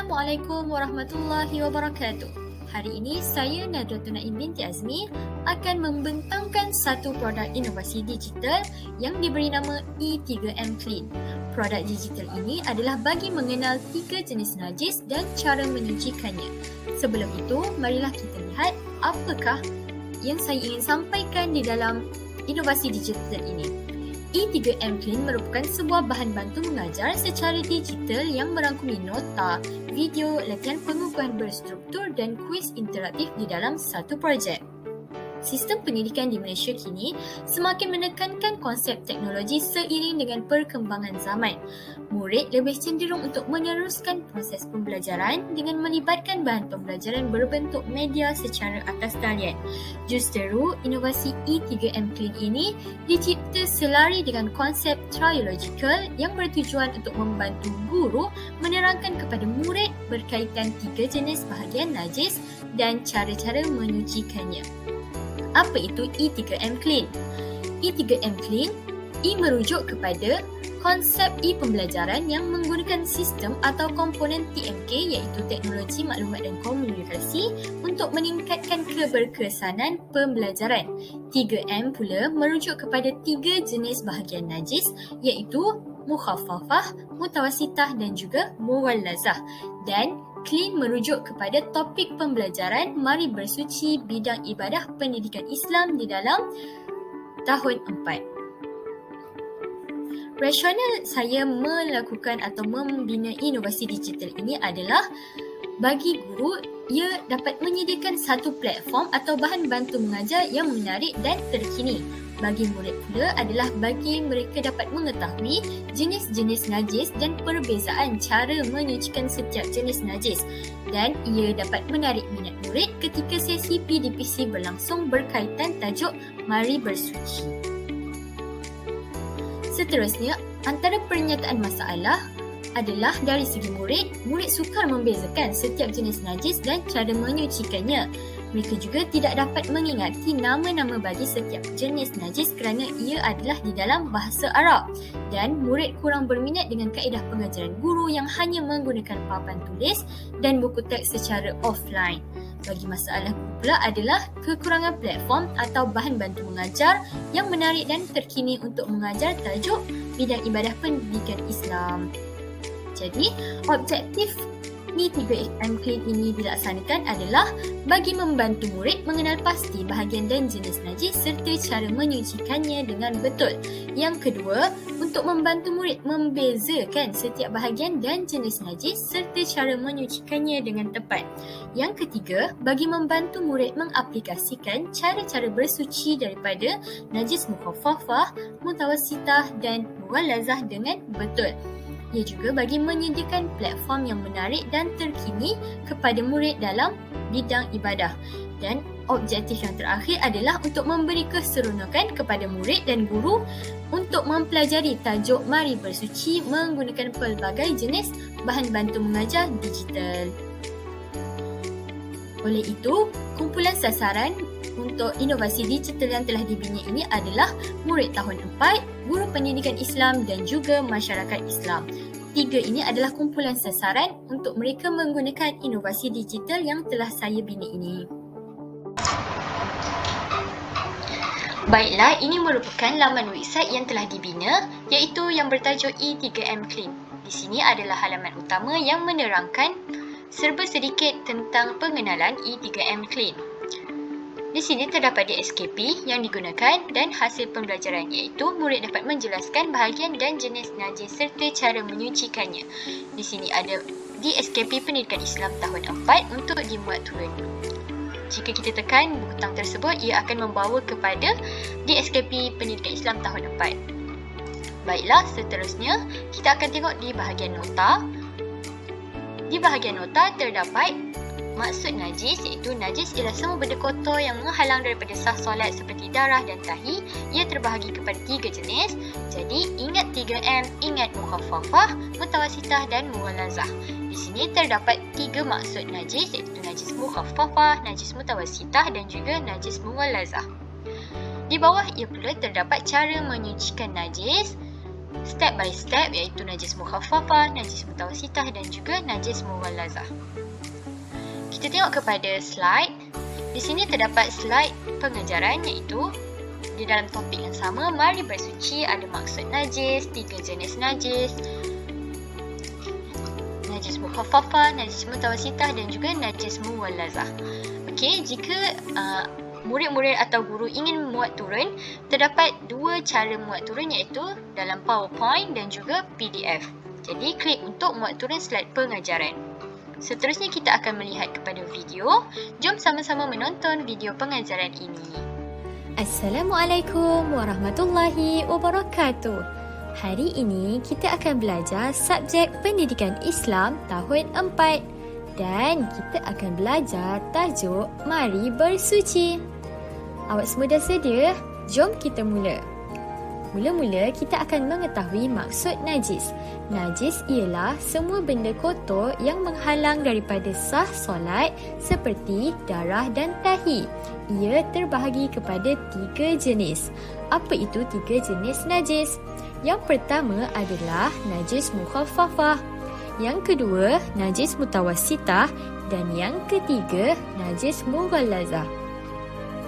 Assalamualaikum warahmatullahi wabarakatuh. Hari ini saya Nadratul Naim binti Azmi akan membentangkan satu produk inovasi digital yang diberi nama E3M Clean. Produk digital ini adalah bagi mengenal 3 jenis najis dan cara menyucikannya. Sebelum itu, marilah kita lihat apakah yang saya ingin sampaikan di dalam inovasi digital ini. E3M Clean merupakan sebuah bahan bantu mengajar secara digital yang merangkumi nota, video, latihan pengukuhan berstruktur dan kuis interaktif di dalam satu projek. Sistem pendidikan di Malaysia kini semakin menekankan konsep teknologi seiring dengan perkembangan zaman. Murid lebih cenderung untuk meneruskan proses pembelajaran dengan melibatkan bahan pembelajaran berbentuk media secara atas talian. Justeru, inovasi E3M Clean ini dicipta selari dengan konsep triological yang bertujuan untuk membantu guru menerangkan kepada murid berkaitan 3 jenis bahagian najis dan cara-cara menyucikannya. Apa itu E3M Clean? E3M Clean, E merujuk kepada konsep e-pembelajaran yang menggunakan sistem atau komponen TMK iaitu Teknologi Maklumat dan Komunikasi untuk meningkatkan keberkesanan pembelajaran. 3M pula merujuk kepada 3 jenis bahagian najis iaitu mukhaffafah, mutawasitah dan juga mughallazah. Dan Clean merujuk kepada topik pembelajaran Mari Bersuci bidang ibadah pendidikan Islam di dalam tahun 4. Rasional saya melakukan atau membina inovasi digital ini adalah bagi guru, ia dapat menyediakan satu platform atau bahan bantu mengajar yang menarik dan terkini. Bagi murid pula adalah bagi mereka dapat mengetahui jenis-jenis najis dan perbezaan cara menyucikan setiap jenis najis. Dan ia dapat menarik minat murid ketika sesi PDPC berlangsung berkaitan tajuk Mari Bersuci. Seterusnya, antara pernyataan masalah adalah dari segi murid sukar membezakan setiap jenis najis dan cara menyucikannya. Mereka juga tidak dapat mengingati nama-nama bagi setiap jenis najis kerana ia adalah di dalam bahasa Arab. Dan murid kurang berminat dengan kaedah pengajaran guru yang hanya menggunakan papan tulis dan buku teks secara offline. Bagi masalah pula adalah kekurangan platform atau bahan bantu mengajar yang menarik dan terkini untuk mengajar tajuk bidang ibadah pendidikan Islam. Jadi, objektif E3M Clean ini dilaksanakan adalah bagi membantu murid mengenal pasti bahagian dan jenis najis serta cara menyucikannya dengan betul. Yang kedua, untuk membantu murid membezakan setiap bahagian dan jenis najis serta cara menyucikannya dengan tepat. Yang ketiga, bagi membantu murid mengaplikasikan cara-cara bersuci daripada najis mukhaffafah, mutawasitah dan mughallazah dengan betul. Ia juga bagi menyediakan platform yang menarik dan terkini kepada murid dalam bidang ibadah. Dan objektif yang terakhir adalah untuk memberi keseronokan kepada murid dan guru untuk mempelajari tajuk Mari Bersuci menggunakan pelbagai jenis bahan bantu mengajar digital. Oleh itu, kumpulan sasaran untuk inovasi digital yang telah dibina ini adalah murid tahun 4, guru pendidikan Islam dan juga masyarakat Islam. 3 ini adalah kumpulan sasaran untuk mereka menggunakan inovasi digital yang telah saya bina ini. Baiklah, ini merupakan laman website yang telah dibina iaitu yang bertajuk E3M Clean. Di sini adalah halaman utama yang menerangkan serba sedikit tentang pengenalan E3M Clean. Di sini terdapat DSKP yang digunakan dan hasil pembelajaran iaitu murid dapat menjelaskan bahagian dan jenis najis serta cara menyucikannya. Di sini ada DSKP Pendidikan Islam tahun 4 untuk dimuat turun. Jika kita tekan butang tersebut, ia akan membawa kepada DSKP Pendidikan Islam tahun 4. Baiklah, seterusnya kita akan tengok di bahagian nota. Di bahagian nota terdapat maksud najis iaitu najis ialah semua benda kotor yang menghalang daripada sah solat seperti darah dan tahi. Ia terbahagi kepada 3 jenis. Jadi ingat 3M, ingat mukhaffafah, mutawasitah dan mughallazah. Di sini terdapat 3 maksud najis iaitu najis mukhaffafah, najis mutawasitah dan juga najis mughallazah. Di bawah ia pula terdapat cara menyucikan najis. step by step, iaitu najis mukhaffafah, najis mutawassithah dan juga najis mughallazah. Kita tengok kepada slide. Di sini terdapat slide pengajaran, iaitu di dalam topik yang sama, mari bersuci, ada maksud najis, 3 jenis najis, najis mukhaffafah, najis mutawassithah dan juga najis mughallazah. Okey, jika murid-murid atau guru ingin muat turun, terdapat 2 cara muat turun, iaitu dalam PowerPoint dan juga PDF. Jadi klik untuk muat turun slide pengajaran. Seterusnya kita akan melihat kepada video. Jom sama-sama menonton video pengajaran ini. Assalamualaikum warahmatullahi wabarakatuh. Hari ini kita akan belajar subjek Pendidikan Islam tahun 4 dan kita akan belajar tajuk Mari Bersuci. Awak semua dah sedia? Jom kita mula. Mula-mula kita akan mengetahui maksud najis. Najis ialah semua benda kotor yang menghalang daripada sah solat seperti darah dan tahi. Ia terbahagi kepada 3 jenis. Apa itu 3 jenis najis? Yang pertama adalah najis mukhaffafah. Yang kedua, najis mutawassithah dan yang ketiga, najis mughallazah.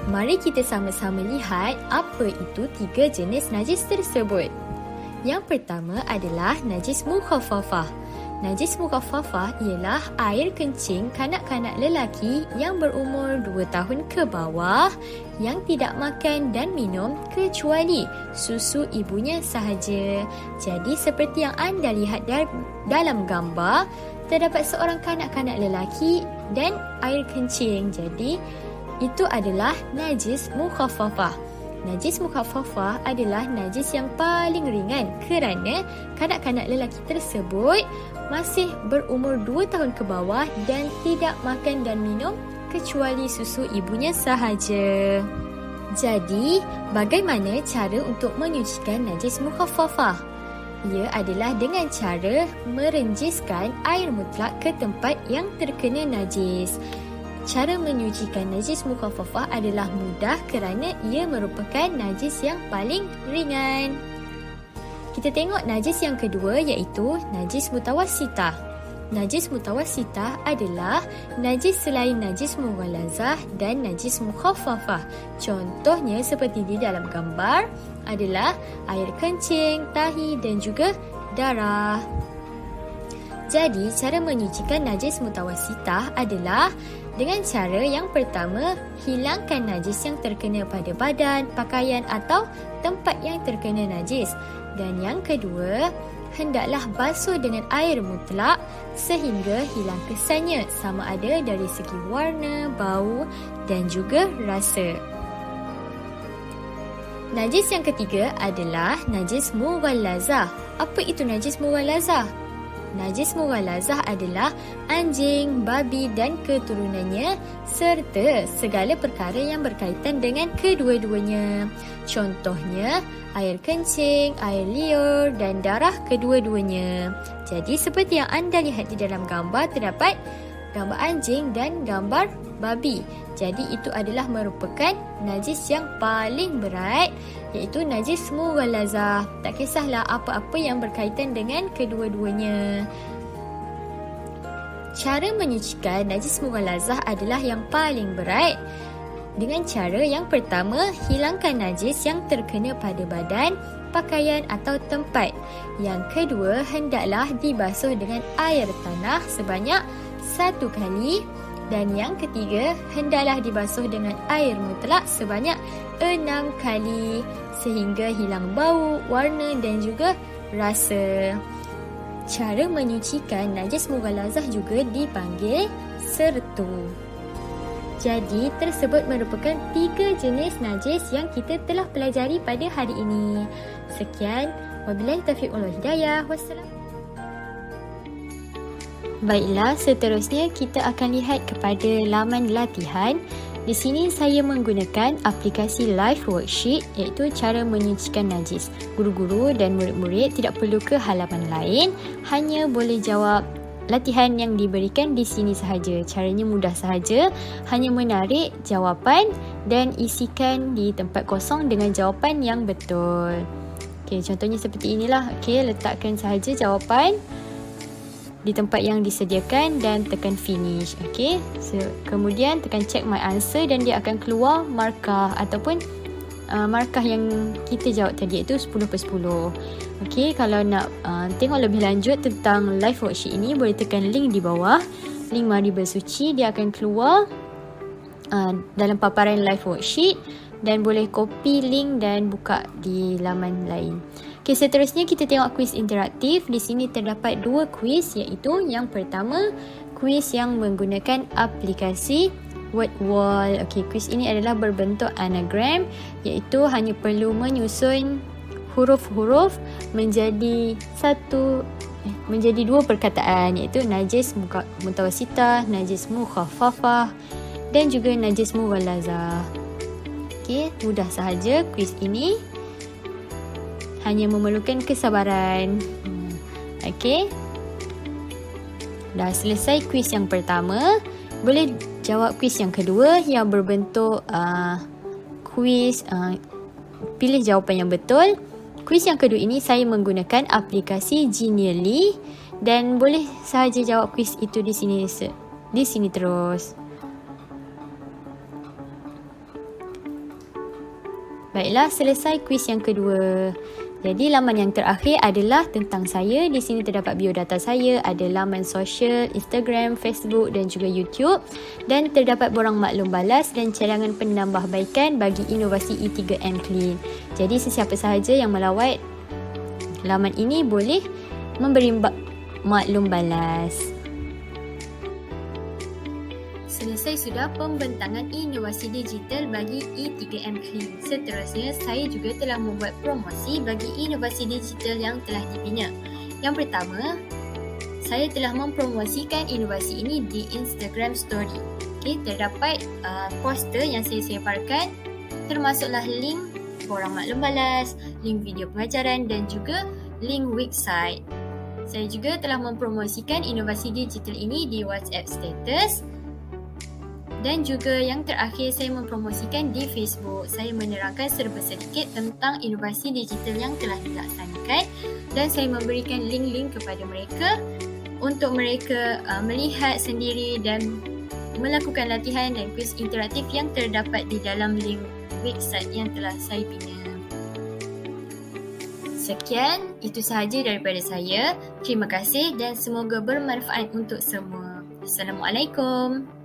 Mari kita sama-sama lihat apa itu 3 jenis najis tersebut. Yang pertama adalah najis mukhaffafah. Najis mukhaffafah ialah air kencing kanak-kanak lelaki yang berumur 2 tahun ke bawah yang tidak makan dan minum kecuali susu ibunya sahaja. Jadi seperti yang anda lihat dalam gambar, terdapat seorang kanak-kanak lelaki dan air kencing. Jadi itu adalah najis mukhaffafah. Najis mukhaffafah adalah najis yang paling ringan kerana kanak-kanak lelaki tersebut masih berumur 2 tahun ke bawah dan tidak makan dan minum kecuali susu ibunya sahaja. Jadi, bagaimana cara untuk menyucikan najis mukhaffafah? Ia adalah dengan cara merenjiskan air mutlak ke tempat yang terkena najis. Cara menyucikan najis mukhaffafah adalah mudah kerana ia merupakan najis yang paling ringan. Kita tengok najis yang kedua, iaitu najis mutawassithah. Najis mutawassithah adalah najis selain najis mughallazah dan najis mukhaffafah. Contohnya seperti di dalam gambar adalah air kencing, tahi dan juga darah. Jadi, cara menyucikan najis mutawassithah adalah dengan cara yang pertama, hilangkan najis yang terkena pada badan, pakaian atau tempat yang terkena najis. Dan yang kedua, hendaklah basuh dengan air mutlak sehingga hilang kesannya, sama ada dari segi warna, bau dan juga rasa. Najis yang ketiga adalah najis mughallazah. Apa itu najis mughallazah? Najis mughallazah adalah anjing, babi dan keturunannya serta segala perkara yang berkaitan dengan kedua-duanya. Contohnya, air kencing, air liur dan darah kedua-duanya. Jadi seperti yang anda lihat di dalam gambar, terdapat gambar anjing dan gambar babi. Jadi itu adalah merupakan najis yang paling berat, iaitu najis mughallazah. Tak kisahlah apa-apa yang berkaitan dengan kedua-duanya. Cara menyucikan najis mughallazah adalah yang paling berat. Dengan cara yang pertama, hilangkan najis yang terkena pada badan, pakaian atau tempat. Yang kedua, hendaklah dibasuh dengan air tanah sebanyak 1 kali. Dan yang ketiga, hendaklah dibasuh dengan air mutlak sebanyak 6 kali sehingga hilang bau, warna dan juga rasa. Cara menyucikan najis mughallazah juga dipanggil sertu. Jadi, tersebut merupakan 3 jenis najis yang kita telah pelajari pada hari ini. Sekian, wabillahi taufiq wal hidayah. Wassalam. Baiklah, seterusnya kita akan lihat kepada laman latihan. Di sini saya menggunakan aplikasi Live Worksheet, iaitu cara menyucikan najis. Guru-guru dan murid-murid tidak perlu ke halaman lain, hanya boleh jawab latihan yang diberikan di sini sahaja. Caranya mudah sahaja, hanya menarik jawapan dan isikan di tempat kosong dengan jawapan yang betul. Okey, contohnya seperti inilah. Okey, letakkan sahaja jawapan di tempat yang disediakan dan tekan finish. Okey, kemudian tekan check my answer dan dia akan keluar markah ataupun markah yang kita jawab tadi, iaitu 10/10. Okey, kalau nak tengok lebih lanjut tentang live worksheet ini, boleh tekan link di bawah, link Mari Bersuci. Dia akan keluar dalam paparan live worksheet dan boleh copy link dan buka di laman lain. Okey, seterusnya kita tengok kuis interaktif. Di sini terdapat 2 kuis, iaitu yang pertama, kuis yang menggunakan aplikasi Word Wall. Okey, kuis ini adalah berbentuk anagram, iaitu hanya perlu menyusun huruf-huruf menjadi dua perkataan, iaitu najis mutawasitah, najis mukhaffafah dan juga najis mughalazah. Okey, mudah sahaja kuis ini. Hanya memerlukan kesabaran. Okey. Dah selesai kuis yang pertama, boleh jawab kuis yang kedua yang berbentuk kuis pilih jawapan yang betul. Kuis yang kedua ini saya menggunakan aplikasi Genially dan boleh sahaja jawab kuis itu di sini terus. Baiklah, selesai kuis yang kedua. Jadi laman yang terakhir adalah tentang saya. Di sini terdapat biodata saya, ada laman sosial, Instagram, Facebook dan juga YouTube, dan terdapat borang maklum balas dan cadangan penambahbaikan bagi inovasi E3M Clean. Jadi sesiapa sahaja yang melawat laman ini boleh memberi maklum balas. Selesai sudah pembentangan inovasi digital bagi E3M Clean. Seterusnya, saya juga telah membuat promosi bagi inovasi digital yang telah dibina. Yang pertama, saya telah mempromosikan inovasi ini di Instagram Story. Okay, terdapat poster yang saya sebarkan, termasuklah link borang maklum balas, link video pengajaran dan juga link website. Saya juga telah mempromosikan inovasi digital ini di WhatsApp status. Dan juga yang terakhir, saya mempromosikan di Facebook. Saya menerangkan serba sedikit tentang inovasi digital yang telah dilaksanakan dan saya memberikan link-link kepada mereka untuk mereka melihat sendiri dan melakukan latihan dan kuis interaktif yang terdapat di dalam link website yang telah saya bina. Sekian, itu sahaja daripada saya. Terima kasih dan semoga bermanfaat untuk semua. Assalamualaikum.